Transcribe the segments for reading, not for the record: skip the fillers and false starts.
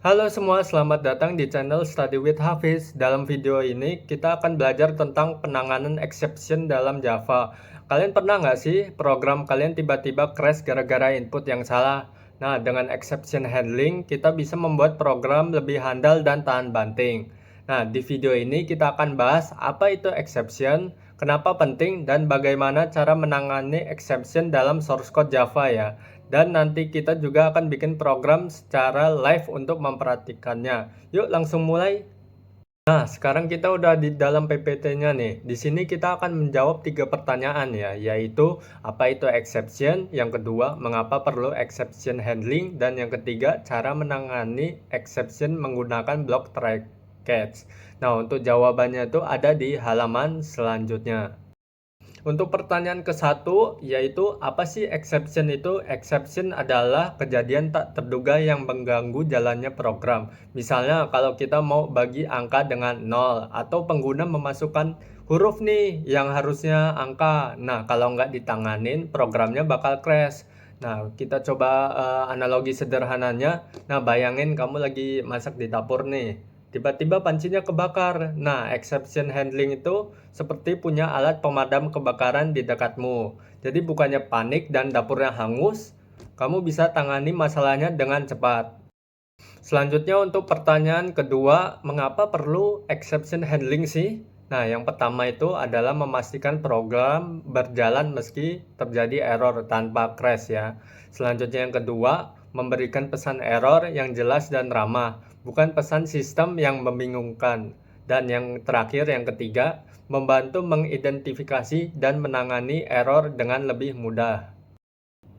Halo semua, selamat datang di channel Study with Hafiz. Dalam video ini, kita akan belajar tentang penanganan exception dalam Java. Kalian pernah nggak sih program kalian tiba-tiba crash gara-gara input yang salah? Nah, dengan exception handling, kita bisa membuat program lebih handal dan tahan banting. Nah, di video ini kita akan bahas apa itu exception, kenapa penting, dan bagaimana cara menangani exception dalam source code Java ya. Dan nanti kita juga akan bikin program secara live untuk memperhatikannya. Yuk langsung mulai. Nah, sekarang kita udah di dalam PPT-nya nih. Di sini kita akan menjawab 3 pertanyaan ya, yaitu apa itu exception, yang kedua, mengapa perlu exception handling, dan yang ketiga, cara menangani exception menggunakan block try catch. Nah, untuk jawabannya itu ada di halaman selanjutnya. Untuk pertanyaan ke-1, yaitu apa sih exception itu? Exception adalah kejadian tak terduga yang mengganggu jalannya program. Misalnya kalau kita mau bagi angka dengan 0 atau pengguna memasukkan huruf nih yang harusnya angka. Nah, kalau nggak ditanganin, programnya bakal crash. Nah, kita coba analogi sederhananya. Nah, bayangin kamu lagi masak di dapur nih. Tiba-tiba pancinya kebakar. Nah, exception handling itu seperti punya alat pemadam kebakaran di dekatmu. Jadi bukannya panik dan dapurnya hangus, kamu bisa tangani masalahnya dengan cepat. Selanjutnya untuk pertanyaan kedua, mengapa perlu exception handling sih? Nah, yang pertama itu adalah memastikan program berjalan meski terjadi error tanpa crash ya. Selanjutnya yang kedua, memberikan pesan error yang jelas dan ramah, bukan pesan sistem yang membingungkan. Dan yang terakhir, yang ketiga, membantu mengidentifikasi dan menangani error dengan lebih mudah.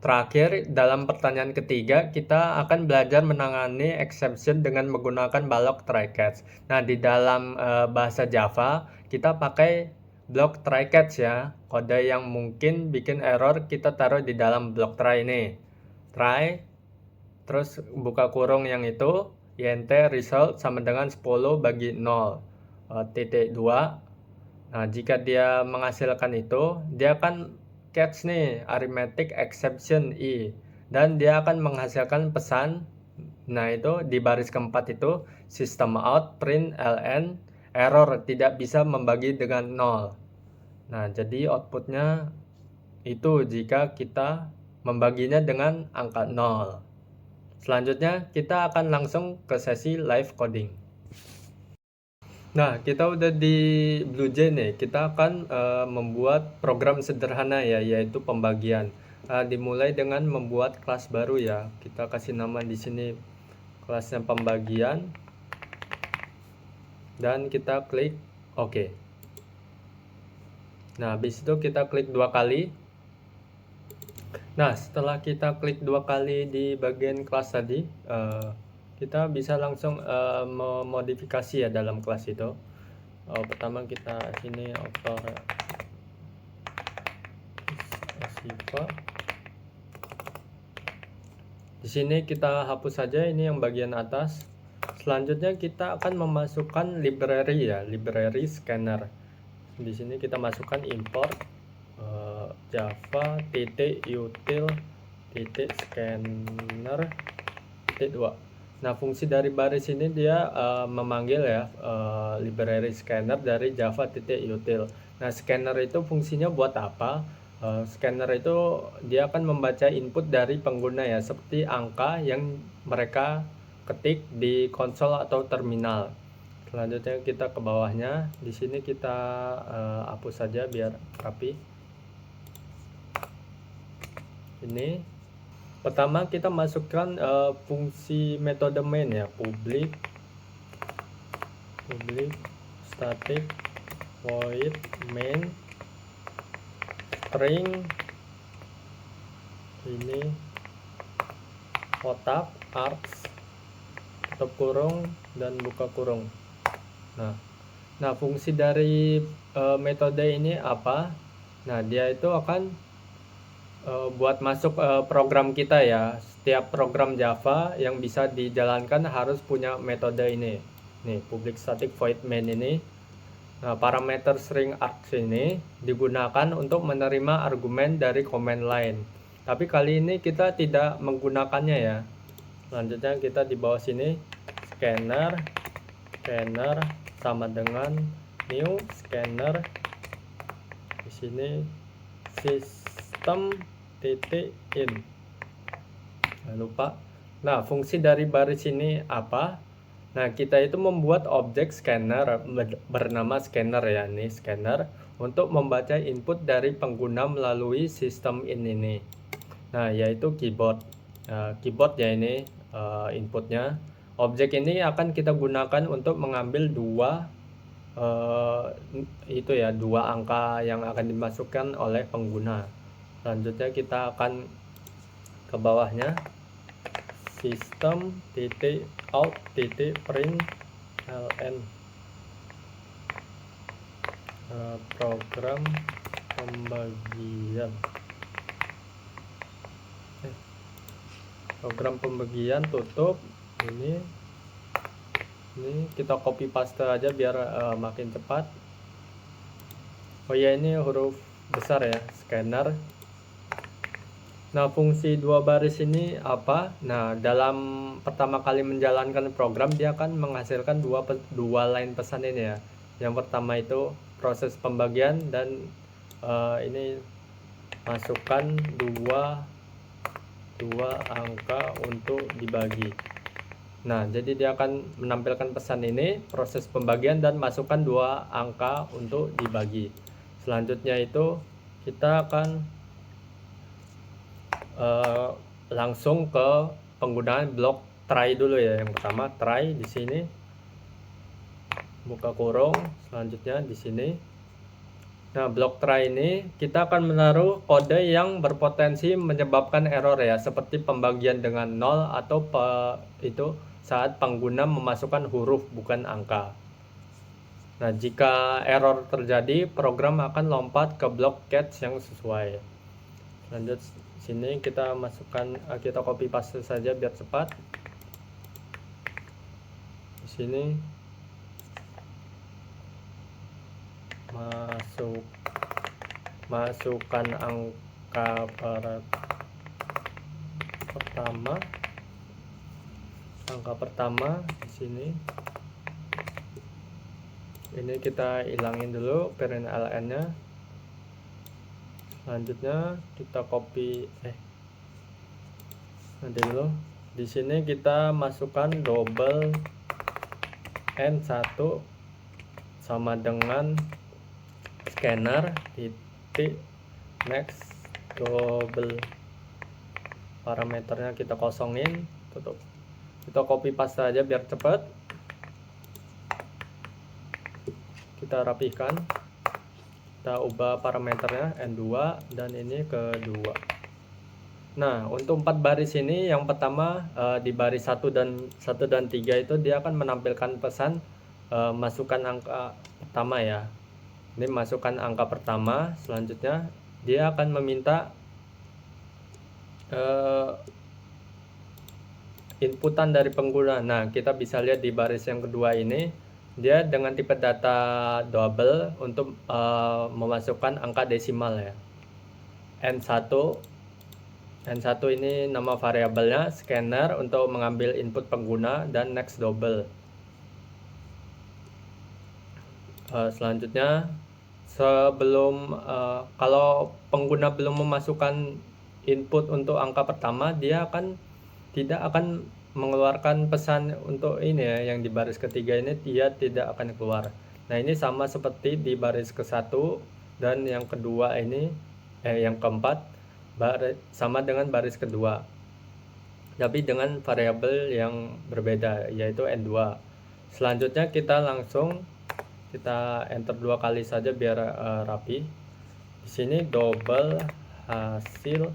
Terakhir, dalam pertanyaan ketiga, kita akan belajar menangani exception dengan menggunakan block try catch. Nah, di dalam bahasa Java, kita pakai block try catch ya. Kode yang mungkin bikin error kita taruh di dalam block try ini. Try, terus buka kurung yang itu, int result sama dengan 10 bagi 0, titik 2. Nah, jika dia menghasilkan itu, dia akan catch nih arithmetic exception I, dan dia akan menghasilkan pesan. Nah, itu di baris keempat itu system out print ln error tidak bisa membagi dengan 0. Nah, jadi outputnya itu jika kita membaginya dengan angka 0. Selanjutnya kita akan langsung ke sesi live coding. Nah, kita udah di BlueJay nih. Kita akan membuat program sederhana ya, yaitu pembagian. Dimulai dengan membuat kelas baru ya. Kita kasih nama di sini kelasnya pembagian. Dan kita klik OK. Nah, habis itu kita klik 2 kali. Nah, setelah kita klik 2 kali di bagian kelas tadi, kita bisa langsung memodifikasi ya dalam kelas itu. Pertama kita sini author Siva. Di sini kita hapus saja ini yang bagian atas. Selanjutnya kita akan memasukkan library ya, library scanner. Di sini kita masukkan import java util scanner 2. Nah, fungsi dari baris ini dia memanggil ya library scanner dari java util. Nah, scanner itu fungsinya buat apa? Scanner itu dia akan membaca input dari pengguna ya, seperti angka yang mereka ketik di konsol atau terminal. Selanjutnya kita ke bawahnya. Di sini kita hapus saja biar rapi. Ini pertama kita masukkan fungsi metode main ya, public static void main string ini kotak args tutup kurung dan buka kurung. Nah, fungsi dari metode ini apa? Nah, dia itu akan buat masuk program kita ya. Setiap program Java yang bisa dijalankan harus punya metode ini. Nih, public static void main ini. Nah, parameter string args ini digunakan untuk menerima argumen dari command line. Tapi kali ini kita tidak menggunakannya ya. Selanjutnya kita di bawah sini scanner sama dengan new scanner. Di sini sistem titik in. Jangan lupa. Nah, fungsi dari baris ini apa? Nah, kita itu membuat objek scanner bernama scanner ya, nih scanner, untuk membaca input dari pengguna melalui sistem in ini. Nah, yaitu keyboard. Keyboard ya ini inputnya. Objek ini akan kita gunakan untuk mengambil dua dua angka yang akan dimasukkan oleh pengguna. Selanjutnya kita akan ke bawahnya, sistem titik out titik print ln program pembagian tutup. Ini kita copy paste aja biar makin cepat. Oh ya, ini huruf besar ya, scanner. Nah, fungsi dua baris ini apa? Nah, dalam pertama kali menjalankan program dia akan menghasilkan dua line pesan ini ya. Yang pertama itu proses pembagian dan ini masukkan dua angka untuk dibagi. Nah, jadi dia akan menampilkan pesan ini, proses pembagian dan masukkan dua angka untuk dibagi. Selanjutnya itu kita akan langsung ke penggunaan blok try dulu ya. Yang pertama try di sini, buka kurung, selanjutnya di sini. Nah, blok try ini kita akan menaruh kode yang berpotensi menyebabkan error ya, seperti pembagian dengan 0 atau itu saat pengguna memasukkan huruf bukan angka. Nah, jika error terjadi, program akan lompat ke blok catch yang sesuai. Lanjut sini kita masukkan, kita copy paste saja biar cepat. Di sini masukkan angka pertama di sini. Ini kita hilangin dulu parent ln-nya. Selanjutnya kita copy nanti dulu. Di sini kita masukkan double n1 sama dengan scanner titik next double. Parameternya kita kosongin, tutup. Kita copy paste aja biar cepat. Kita rapihkan. Kita ubah parameternya N2 dan ini ke 2. Nah, untuk 4 baris ini, yang pertama di baris 1 dan 3 itu dia akan menampilkan pesan masukkan angka pertama ya. Ini masukkan angka pertama. Selanjutnya dia akan meminta inputan dari pengguna. Nah, kita bisa lihat di baris yang kedua ini, dia dengan tipe data double untuk memasukkan angka desimal ya. N1 ini nama variabelnya, scanner untuk mengambil input pengguna, dan next double. Selanjutnya sebelum kalau pengguna belum memasukkan input untuk angka pertama, dia tidak akan mengeluarkan pesan untuk ini ya, yang di baris ketiga ini dia tidak akan keluar. Nah, ini sama seperti di baris ke-1 dan yang kedua ini yang keempat sama dengan baris kedua, tapi dengan variabel yang berbeda yaitu N2. Selanjutnya kita enter 2 kali saja biar rapi. Di sini double hasil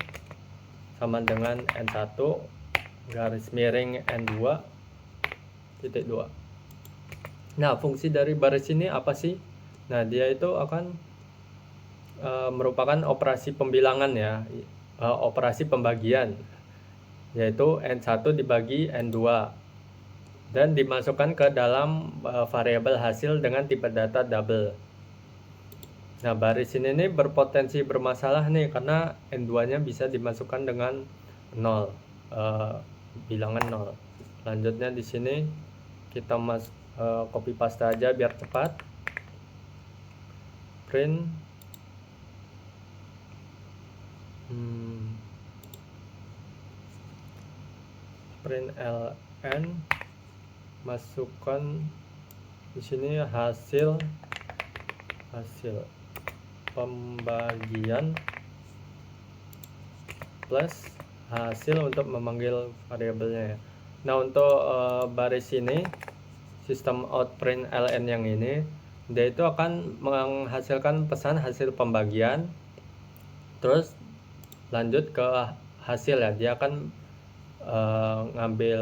sama dengan N1 garis miring N2 titik 2. Nah, fungsi dari baris ini apa sih? Nah, dia itu akan merupakan operasi pembilangan ya, operasi pembagian, yaitu N1 dibagi N2 dan dimasukkan ke dalam variabel hasil dengan tipe data double. Nah, baris ini berpotensi bermasalah nih karena N2-nya bisa dimasukkan dengan 0, bilangan 0. Selanjutnya di sini kita copy paste aja biar cepat. Print print ln, masukkan di sini hasil pembagian plus hasil untuk memanggil variabelnya ya. Nah, untuk baris ini sistem out print ln yang ini, dia itu akan menghasilkan pesan hasil pembagian, terus lanjut ke hasil ya. Dia akan ngambil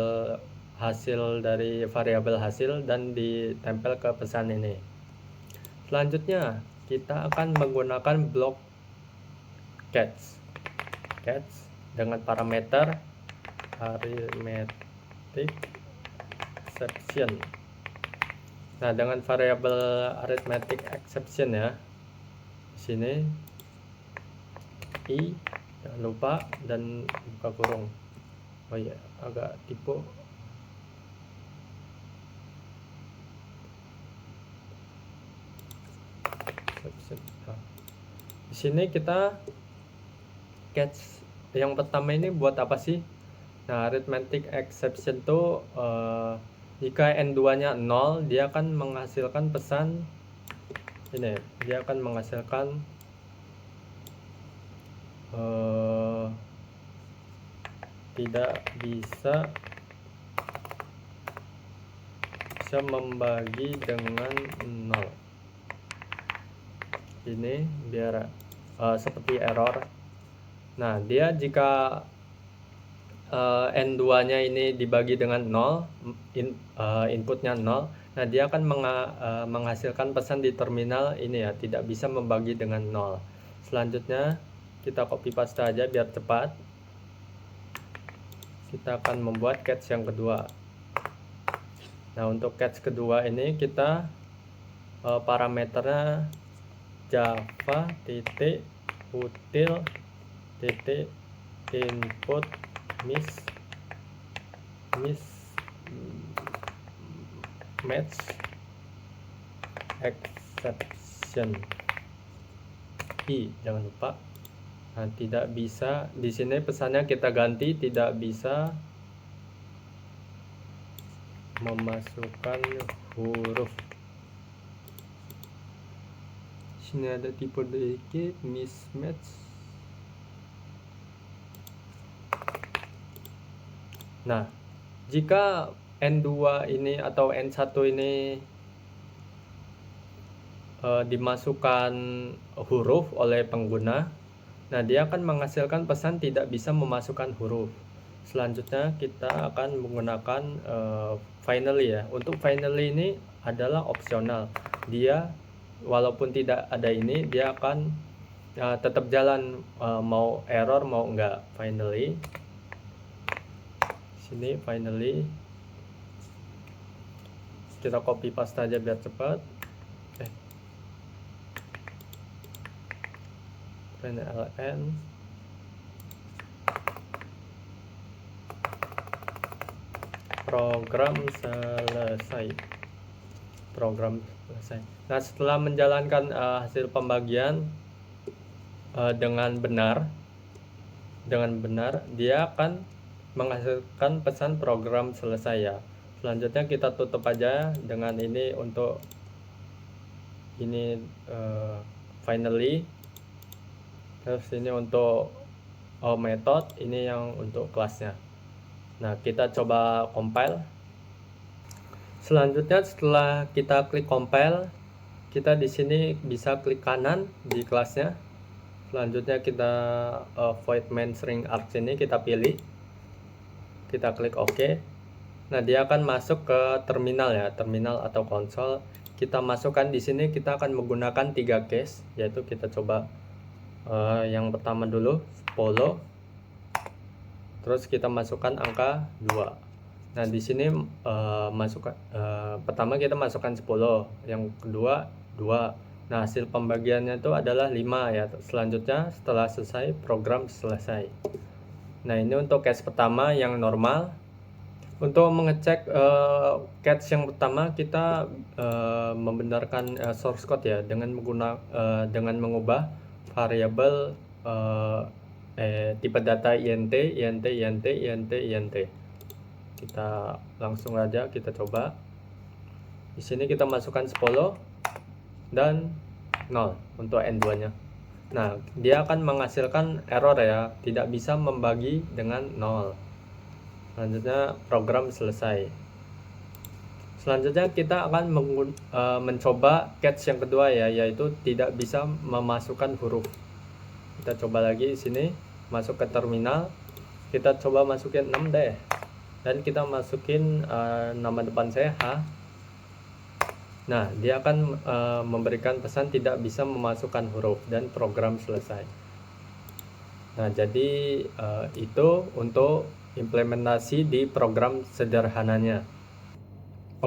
hasil dari variabel hasil dan ditempel ke pesan ini. Selanjutnya kita akan menggunakan blok catch dengan parameter arithmetic exception. Nah, dengan variabel arithmetic exception ya, di sini i, jangan lupa, dan buka kurung. Oh ya, agak tipu. Di sini kita catch yang pertama ini buat apa sih? Nah, arithmetic exception tuh jika n2-nya 0, dia akan menghasilkan pesan ini. Dia akan menghasilkan tidak bisa membagi dengan 0. Ini biar seperti error. Nah, dia jika n2-nya ini dibagi dengan 0, inputnya 0, nah dia akan menghasilkan pesan di terminal ini ya, tidak bisa membagi dengan 0. Selanjutnya kita copy paste aja biar cepat. Kita akan membuat catch yang kedua. Nah, untuk catch kedua ini kita parameternya java util input mismatch exception i, jangan lupa. Nah, tidak bisa, di sini pesannya kita ganti, tidak bisa memasukkan huruf. Sini ada tipe dikit, mismatch. Nah, jika N2 ini atau N1 ini dimasukkan huruf oleh pengguna, nah dia akan menghasilkan pesan tidak bisa memasukkan huruf. Selanjutnya kita akan menggunakan finally ya. Untuk finally ini adalah opsional. Dia walaupun tidak ada ini, dia akan tetap jalan mau error mau enggak. Finally, sini finally kita copy paste aja biar cepat. Print ln program selesai. Nah, setelah menjalankan hasil pembagian dengan benar, dia akan menghasilkan pesan program selesai ya. Selanjutnya kita tutup aja dengan ini untuk ini finally. Terus ini untuk method, ini yang untuk kelasnya. Nah, kita coba compile. Selanjutnya setelah kita klik compile, kita di sini bisa klik kanan di kelasnya. Selanjutnya kita void main string args ini kita pilih. Kita klik OK. Nah, dia akan masuk ke terminal ya, terminal atau konsol. Kita masukkan di sini, kita akan menggunakan 3 case, yaitu kita coba yang pertama dulu 10. Terus kita masukkan angka 2. Nah, di sini pertama kita masukkan 10, yang kedua 2. Nah, hasil pembagiannya itu adalah 5 ya. Selanjutnya setelah selesai, program selesai. Nah, ini untuk case pertama yang normal. Untuk mengecek cache yang pertama, kita membenarkan source code ya dengan mengubah variabel tipe data int, int, int, int, int. Kita langsung aja kita coba. Di sini kita masukkan 10 dan 0 untuk n2-nya. Nah, dia akan menghasilkan error ya, tidak bisa membagi dengan 0. Selanjutnya program selesai. Selanjutnya kita akan mencoba catch yang kedua ya, yaitu tidak bisa memasukkan huruf. Kita coba lagi di sini, masuk ke terminal. Kita coba masukin 6 deh. Dan kita masukin nama depan saya H. Nah, dia akan memberikan pesan tidak bisa memasukkan huruf dan program selesai. Nah, jadi itu untuk implementasi di program sederhananya.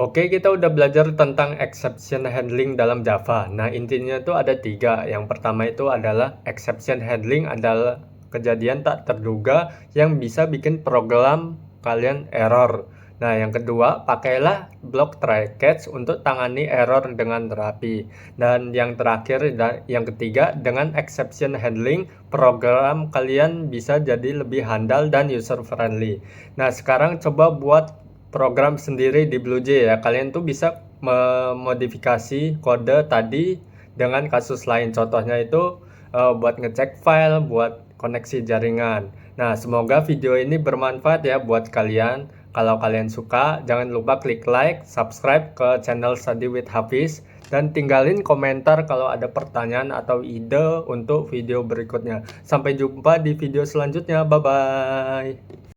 Oke, kita udah belajar tentang exception handling dalam Java. Nah, intinya itu ada 3. Yang pertama itu adalah exception handling adalah kejadian tak terduga yang bisa bikin program kalian error. Nah, yang kedua, pakailah block try catch untuk tangani error dengan rapi. Dan yang terakhir, yang ketiga, dengan exception handling, program kalian bisa jadi lebih handal dan user friendly. Nah, sekarang coba buat program sendiri di BlueJ ya. Kalian tuh bisa memodifikasi kode tadi dengan kasus lain. Contohnya itu buat ngecek file, buat koneksi jaringan. Nah, semoga video ini bermanfaat ya buat kalian. Kalau kalian suka, jangan lupa klik like, subscribe ke channel Study with Hafiz, dan tinggalin komentar kalau ada pertanyaan atau ide untuk video berikutnya. Sampai jumpa di video selanjutnya. Bye-bye.